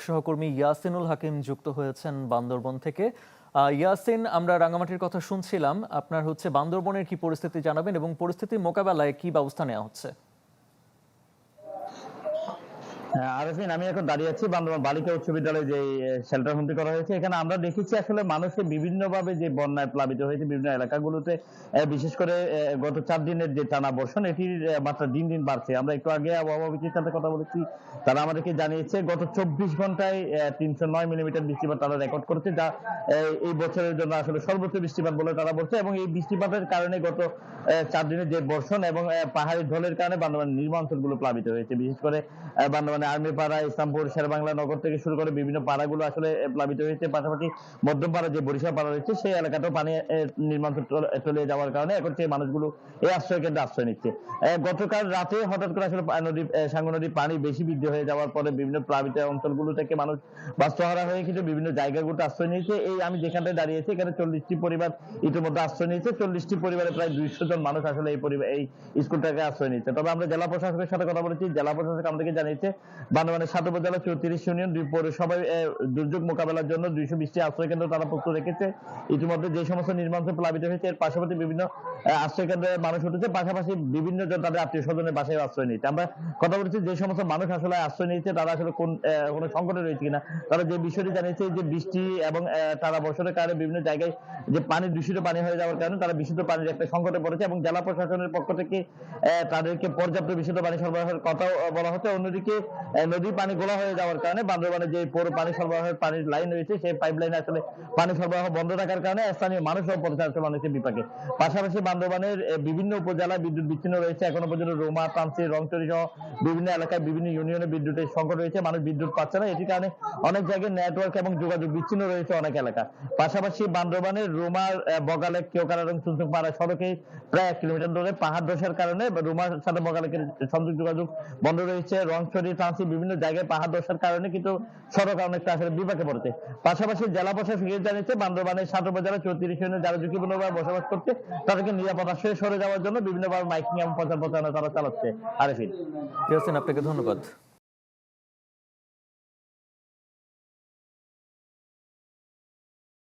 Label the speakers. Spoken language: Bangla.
Speaker 1: সহকর্মী ইয়াসিনুল হাকিম যুক্ত হয়েছেন বান্দরবন থেকে। ইয়াসিন, আমরা রাঙামাটির কথা শুনছিলাম, আপনার বান্দরবনের কি পরিস্থিতি জানাবেন এবং পরিস্থিতি মোকাবেলায় কি ব্যবস্থা নেওয়া হচ্ছে?
Speaker 2: আরেফিন, আমি এখন দাঁড়িয়ে আছি বান্দরবান বালিকা উচ্চ বিদ্যালয়ে যে শেল্টার হোমটি করা হয়েছে। এখানে আমরা দেখেছি আসলে মানুষকে বিভিন্নভাবে যে বন্যায় প্লাবিত হয়েছে বিভিন্ন এলাকাগুলোতে, বিশেষ করে গত 4 দিনের যে টানা বর্ষণ, এটির মাত্রা দিন দিন বাড়ছে। আমরা একটু আগে আবহাওয়া অফিসের সাথে কথা বলেছি, তারা আমাদেরকে জানিয়েছে গত 24 ঘন্টায় 309 মিলিমিটার বৃষ্টিপাত তারা রেকর্ড করেছে, যা এই বছরের জন্য আসলে সর্বোচ্চ বৃষ্টিপাত বলে তারা বলছে। এবং এই বৃষ্টিপাতের কারণে গত 4 দিনের যে বর্ষণ এবং পাহাড়ি ঢলের কারণে বান্দরবানের নিম্ন অঞ্চলগুলো প্লাবিত হয়েছে। বিশেষ করে বান্দরবানে আর্মি পাড়া, ইসলামপুর, শেরবাংলা নগর থেকে শুরু করে বিভিন্ন পাড়াগুলো আসলে প্লাবিত হয়েছে। পাশাপাশি মধ্যম পাড়া যে বরিশাল পাড়া রয়েছে সেই এলাকাতেও পানি নির্মাঞ্চল চলে যাওয়ার কারণে এখন সেই মানুষগুলো এই আশ্রয় কেন্দ্রে আশ্রয় নিচ্ছে। গতকাল রাতে হঠাৎ করে আসলে সাঙ্গু নদীর পানি বেশি বৃদ্ধি হয়ে যাওয়ার পরে বিভিন্ন প্লাবিত অঞ্চলগুলো থেকে মানুষ বাস্তুহারা হয়ে কিন্তু বিভিন্ন জায়গাগুলোতে আশ্রয় নিয়েছে। এই আমি যেখানটায় দাঁড়িয়েছি এখানে 40টি পরিবার ইতিমধ্যে আশ্রয় নিয়েছে। 40টি পরিবারে প্রায় 200 জন মানুষ আসলে এই স্কুলটাকে আশ্রয় নিচ্ছে। তবে আমরা জেলা প্রশাসকের সাথে কথা বলেছি, জেলা প্রশাসক আমাদেরকে জানিয়েছে বান্দরবানের 7 উপজেলা 34 ইউনিয়ন 2 পৌরসভায় দুর্যোগ মোকাবেলার জন্য 220টি আশ্রয় কেন্দ্র তারা প্রস্তুত রেখেছে। ইতিমধ্যে যে সমস্ত নির্মাণে প্লাবিত হয়েছে এর পাশাপাশি বিভিন্ন আশ্রয় কেন্দ্রে মানুষ উঠেছে, পাশাপাশি বিভিন্ন জন তাদের আত্মীয় স্বজনের বাসায় আশ্রয় নিচ্ছে। আমরা কথা বলেছি যে সমস্ত মানুষ আসলে আশ্রয় নিচ্ছে তারা আসলে কোনো সংকটে রয়েছে কিনা। তারা যে বিষয়টি জানিয়েছে যে বৃষ্টি এবং টানা বর্ষণের কারণে বিভিন্ন জায়গায় যে দূষিত পানি হয়ে যাওয়ার কারণে তারা বিশুদ্ধ পানির একটা সংকটে পড়েছে এবং জেলা প্রশাসনের পক্ষ থেকে তাদেরকে পর্যাপ্ত বিশুদ্ধ পানি সরবরাহের কথাও বলা হচ্ছে। অন্যদিকে নদীর পানি গোলা হয়ে যাওয়ার কারণে বান্দরবানে যে পৌর পানি সরবরাহের পানির লাইন রয়েছে সেই পাইপ লাইনে আসলে পানি সরবরাহ বন্ধ থাকার কারণে স্থানীয় মানুষও পড়েছে মানুষের বিপাকে। পাশাপাশি বান্দরবানের বিভিন্ন উপজেলায় বিদ্যুৎ বিচ্ছিন্ন রয়েছে। এখনো পর্যন্ত রোমা, তামসি, রংচুরি সহ বিভিন্ন এলাকায় বিভিন্ন ইউনিয়নে বিদ্যুতের সংকট রয়েছে, মানুষ বিদ্যুৎ পাচ্ছে না। এটির কারণে অনেক জায়গায় নেটওয়ার্ক এবং যোগাযোগ বিচ্ছিন্ন রয়েছে অনেক এলাকা। পাশাপাশি বান্দরবানের রোমার বগালেক, কেওকারা এবং চুনচুকপাড়া সড়কে প্রায় 1 কিলোমিটার দূরে পাহাড় ধসের কারণে রোমার সাথে বগালেকের সংযোগ যোগাযোগ বন্ধ রয়েছে। রংচুরি, তামসি বিভিন্ন জায়গায় পাহাড় ধসের কারণে কিন্তু সড়ক অনেকটা আসলে বিপাকে পড়েছে। পাশাপাশি জেলা প্রশাসক জানিয়েছে বান্দরবানের 7 উপজেলা 34 ইউনিয়নে যারা ঝুঁকিপূর্ণভাবে বসবাস করছে তাদেরকে নিরাপদ আশ্রয়ে সরে যাওয়ার জন্য বিভিন্নভাবে মাইকিং এবং প্রচার প্রচারণা তারা চালাচ্ছে। আরেফিন,
Speaker 1: ইয়াসিন, আপনাকে ধন্যবাদ।